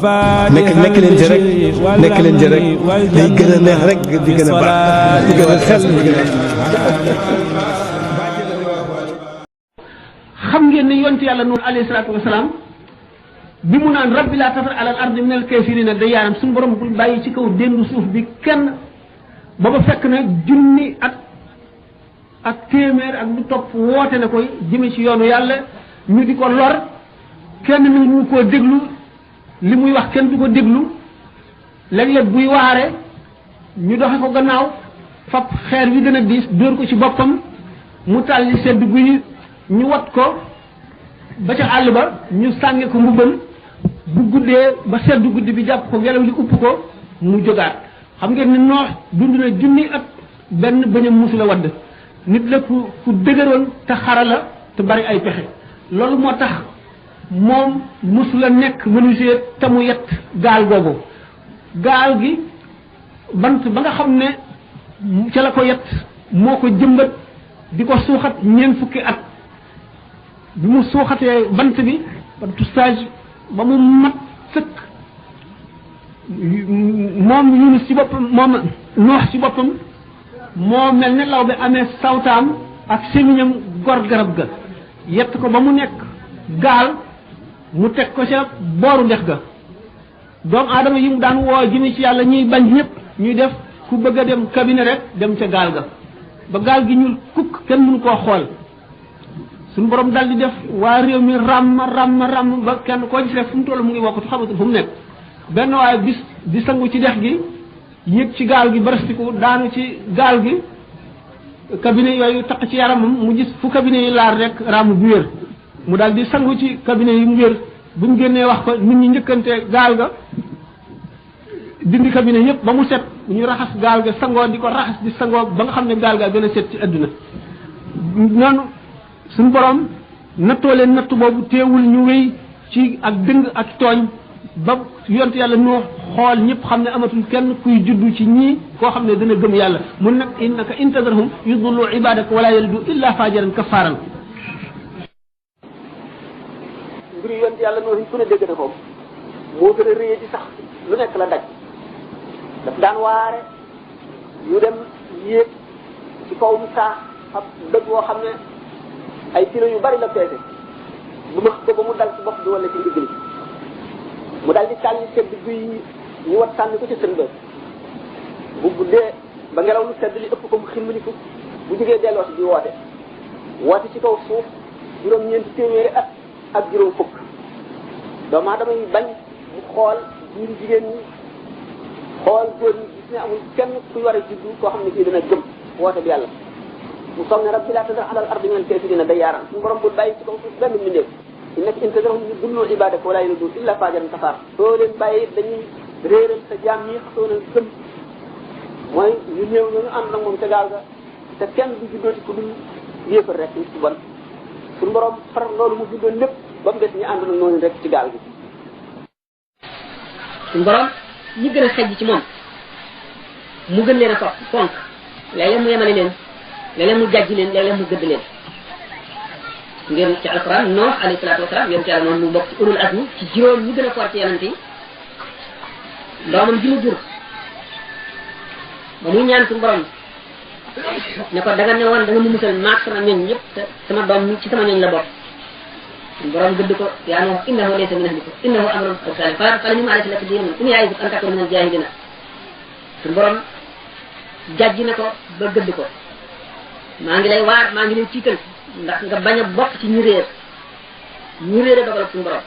nekk leen ci rek nekk leen ci rek day gën a neex rek di gën a baax di gën a xel di gën a xam ngeen ne yonent yàlla Nuux alayhi salaatu wasalaam bi mu naan rabbi laa tazar alal ardi minal kaafiriina dayyaaran suñu borom bul bàyyi ci kaw déndu suuf bi kenn booba fekk na junni ak téeméer ak lu topp woote na koy jëme ci yoonu yàlla ñu di ko lor kenn ni ñu koo déglu li muy wax kenn du ko déglu léeg-léeg buy waare ñu doxe ko gannaaw fab xeer wi gën a diis dóor ko ci boppam mu tàlli sedd guy ñu wat ko ba ca àll ba ñu sànge ko mbubbam bu guddee ba seddu guddi bi jàpp ko ngelaw li upp ko mu jógaat xam ngeen ni Noox dund na junni at benn bañam musula wadd nit la ku dëgëroon te xarala te bari ay pexe loolu moo tax moom musula nekk menuisier te mu yett gaal googu gaal gi bant ba nga xam ne ca la ko yett moo ko jëmbat di ko suuxat ñeent fukki at bi mu suuxatee bant bi bantu stage ba mu mat sëkk moom Yunus ci boppam moom Noox ci boppam moo mel ne law bi amee sawtaam ak sémiñam gor garab ga yett ko ba mu nekk gaal mu teg ko ca booru ndex ga doomu aadama yi mu daan woo jëme ci yàlla ñuy bañ ñëpp ñuy def ku bëgg a dem cabinet rek dem ca gaal ga ba gaal gi ñuul kukk kenn mënu koo xool suñu borom dal di def waa réew mi ràmm ba kenn koo gis rek fu mu toll mu ngi wokkatu xamatu fu mu nekk benn waaye bis di sangu ci dex gi yéeg ci gaal gi barastiku daanu ci gaal gi cabinet yooyu taq ci yaramam mu gis fu cabinet yi laar rek ràmm bu wér mu daal di sangu ci cabinet yi mu wér buñ génnee wax ko nit ñi njëkkante gaal ga dindi cabinet yëpp ba mu set ñu raxas gaal ga sangoo di ko raxas di sangoo ba nga xam ne gaal gaa gën a set ci àdduna noonu suñu borom nattoo leen natt boobu teewul ñu wéy ci ak dëng ak tooñ ba yonent yàlla noo xool ñëpp xam ne amatul kenn kuy juddu ci ñii koo xam ne dana gëm yàlla mun nag innaka intazarhum yudullu ibadaka wala yalidu illa fajaran kafaran mbiri yonent yàlla noo ku ne dégg na ko moo gën a réye ci sax lu nekk la daj daf daan waare yu dem yéeg ci kaw mu saa ab dëgg woo xam ne ay kilo yu bari la peese bu ma ko ba mu dal ci bopp bi wala ci ndigg li mu dal di tàlli sedd guy ñu wat sànni ko ci sën ba bu guddee ba ngelaw lu sedd li ëpp ko mu ximmaliku bu jógee delloo si di woote ci kaw suuf juróom-ñeenti téeméeri at ak juróom fukk doomu aadama yi bañ mu xool biir jigéen ñi xool góor ñi gis ne amul kenn kuy war a juddu koo xam ne kii dina gëm woote bi yàlla mu soog ne rabbi laa tazar alal ardi minal kaafiriina dayyaaran suñu borom bul bàyyi ci kaw suuf benn mbindeef innaka in tazarhum yudillu ibadaka wala yalidu illa fajaran kafaar soo leen bàyyi dañuy réeral sa jaam ñi xasoo na gëm mooy ñu néew ñu ànd nag moom ca gaal ga te kenn du juddooti ku dul yéefar rek nit ci bon suñu borom far loolu mu juddoon lépp ba mu des ñu ànd nag noonu rek ci gaal gi suñu borom ñi gën a xejj ci moom mu gën leen a topp fonk léeg-léeg mu yemale leen léeg-léeg mu jàjj leen léeg-léeg mu gëdd leen ngeen ci alquran Noox alayhi salaatu wasalaam yonent yàlla moom mu bokk ci ulul azmi ci juróom ñi gën a fort ci yonent yi doomam ji mu jur ba muy ñaan suñu borom ne ko da nga ne woon da nga mu musal maag sama ñoñ yëpp te sama doom ci sama ñoñ la bokk suñu borom gëdd ko yaa Noox innahu laysa min ahlika innahu amrun salih fala taqul mimma laysa laka bihi ilmun inni ya'izuka an takuna min al-jahilina suñu borom jàjj na ko ba gëdd ko maa ngi lay waar maa ngi lay tiital ndax nga bañ a bokk ci ñu réer a dogal suñu borom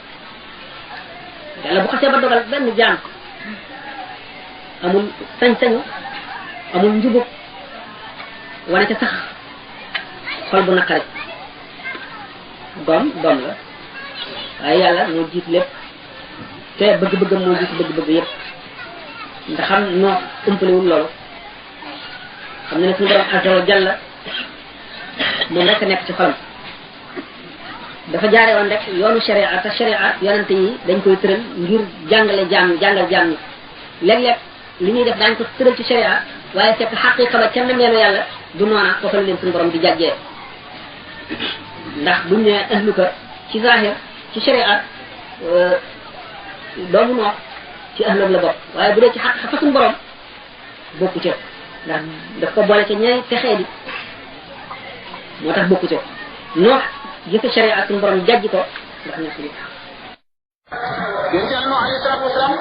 yàlla bu xasee ba dogal benn jaam amul sañ-sañu amul njubug wane ca sax xol bu naqari doom la waaye yàlla moo jiit lépp te bëgg-bëggam moo jiit bëgg-bëgg yëpp ndax xam noo umpalewul loolu xam ne ne suñu borom azza wa jalla moom rek nekk ci xolam dafa jaare woon rek yoonu sharia te sharia yonente yi dañ koy tëral ngir jàngal jaam ñi léeg-léeg li ñuy def daañu ko tëral ci sharia waaye fekk xaqiqa ba ca nameelu yàlla du noona foofu la leen suñu borom di jàggee ndax buñ ne ahluka ci zahir ci sharia doomu noox ci ahlam la bokk waaye bu dee ci xaq fa suñu borom bokku ca ndax daf ko boole ca ñay texee di moo tax bokku ca noox jëfe sharia ak suñu borom jàjj ko ndax nekk li yéen ci Nuux alayhi salaatu wasalaam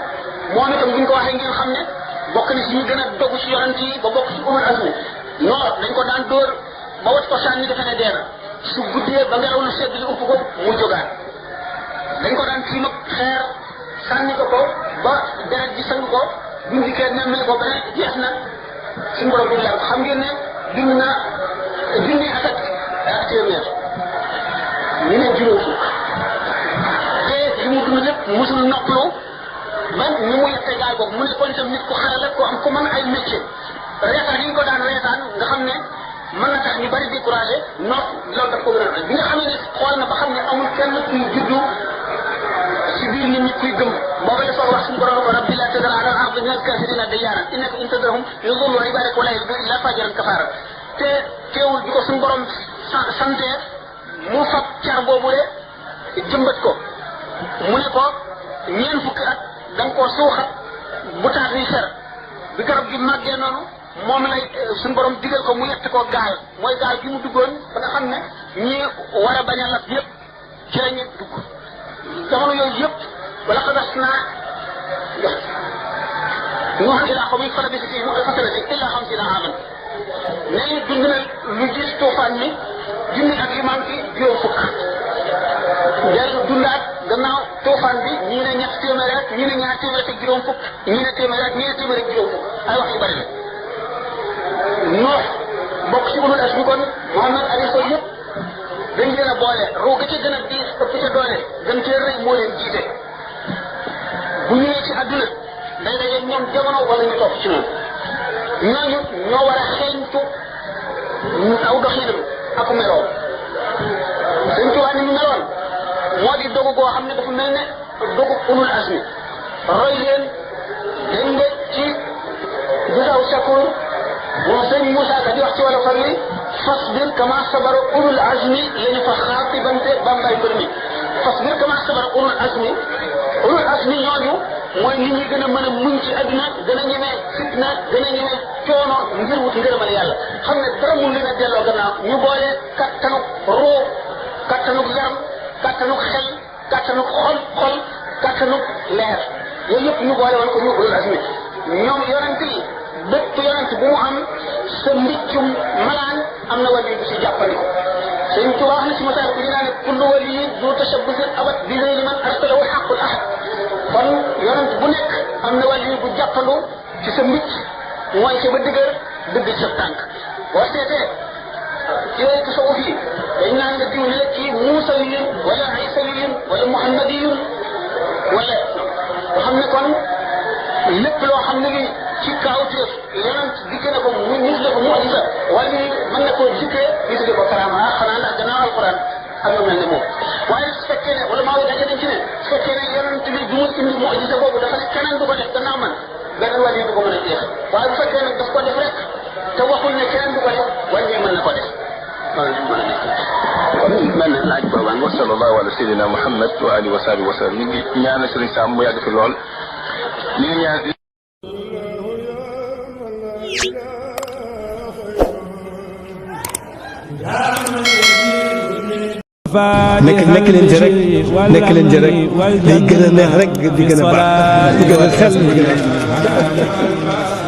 moom itam buñ ko waxee ngeen xam ne bokk na si ñu gën a dogu si yonent yi ba bokk si ulul azmi Nuux dañ ko daan dóor ba wat ko sànni defe ne dee na su guddee ba ngelaw lu sedd li upp ko mu jógaat dañ ko daan tiim ak xeer sànni ko ba deret ji sang ko buñ dikkee nemmee ko ba ne jeex na suñu borom bu leer xam ngeen ne dund na junni at ak téeméer ñu ne juróom fukk te li mu dund lépp musul noppalu ba ni mu yette gaal boobu mu ne kon itam nit ku xarala ko am ko mën ay métier reetaan yi ñu ko daan reetaan nga xam ne mën na tax ñu bari découragé non loolu daf ko gën a bi nga xam ne xool na ba xam ne amul kenn kuy juddu si biir nit ñi kuy gëm booba la soog wax suñu borom ko rabbi la tadar ala al-ardi min al-kafirina dayyaaran innaka in tadarhum yudillu ibaadaka wa la yalidu illa fajiran kafaara te teewul bi ko suñu borom sante mu fab car boobu de jëmbat ko mu ne ko ñeent fukki at da nga koo suuxat bu taat yi fer bi garab gi màggee noonu moom lay suñu borom digal ko mu yett ko gaal mooy gaal gi mu duggoon ba nga xam ne ñi war a bañ a lab yëpp ci la ñu dugg jamono yooyu yëpp wala xadas naa nuuhan ilaa qawmihi falabisa fiihim alfa sanatin illaa xamsiina aaman nee dund na lu gis tuufaan mi junni ak limaan fi juróom fukk dellu dundaat gannaaw tuufaan bi ñii ne ñett téeméer ak ñii ne ñaar téeméer ak juróom fukk ñii ne téeméer ak ñii ne téeméer ak juróom fukk ay wax yu bari la Nuux bokk ci ulul azmi kon Muhammad alayhi salaam yëpp dañ leen a boole ruu ga ca gën a diis ëpp ca doole gën cee rëy moo leen jiite bu ñëwee ci àdduna day daje ñoom jamono wala ñu topp ci moom ñooñu ñoo war a xeeñtu aw doxinam ak meloom Sëñ Tuubaa ni mu meloon moo di dogu goo xam ne dafa mel ne dogu ulul azmi roy leen dégg nga ci Bisaw Sakoor moom sëñ Moussa Ka di wax ci wala fan wi fasbir kama sabara ulul azmi lañu fa xaatibante bambay mbër mi fasbir kama sabara ulul azmi ñooñu mooy nit ñi gën a mën a muñ ci adduna gën a ñemee fitna gën a ñemee coono ngir wut ngërëmal yàlla xam ne dara mun leen a delloo gannaaw ñu boole kattanuk roo kattanuk yaram kattanuk xel kattanuk xol kattanuk leer yooyu yëpp ñu boole woon ko ñu ulul azmi ñoom yonent yi bépp yonent bu mu am sa mbiccum malaan am na wàllu bu si jàppandiko sëñ Tuubaa wax na si masaal bu ñu naan kullu waliyin du tashabbusin abat bi ghayri man arsalahu haqqul ahad kon yonent bu nekk am na wàllu bu jàppandu ci sa mbicc mooy sa ba dëgër dëgg sa tànk boo seetee ci tasawuf yi dañ naan nga diw ne la kii muusawiyun wala isawiyun wala muhammadiyun wala nga xam ne kon lépp loo xam ne ni ci kaawteef yonent dikke na ko mu nit la ko mu'jiza wala mën na koo dikkee ñu tuddee ko karaama xanaa ndax gannaaw alquran am na mel ne moom waaye su fekkee ne wala maa ngi daje nañ ci ne su fekkee ne yonent bi du mu indi mu'jiza boobu dafa ne keneen du ko def gannaaw man beneen wàll yi du ko mën a jeex waaye bu fekkee nag daf ko def rek te waxul ne keneen du ko def wàll yi mën na ko def man laaj boobaan wa sallallahu ala sayyidina Muhammad wa alihi wa sahbihi wa sallam ñu ngi ñaanal Sëriñ Sam mu yàgg fi lool ñu ngi ñaan nekk leen ci rek nekk leen ci rek day gën a neex rek di gën a baax di gën a xel di gën a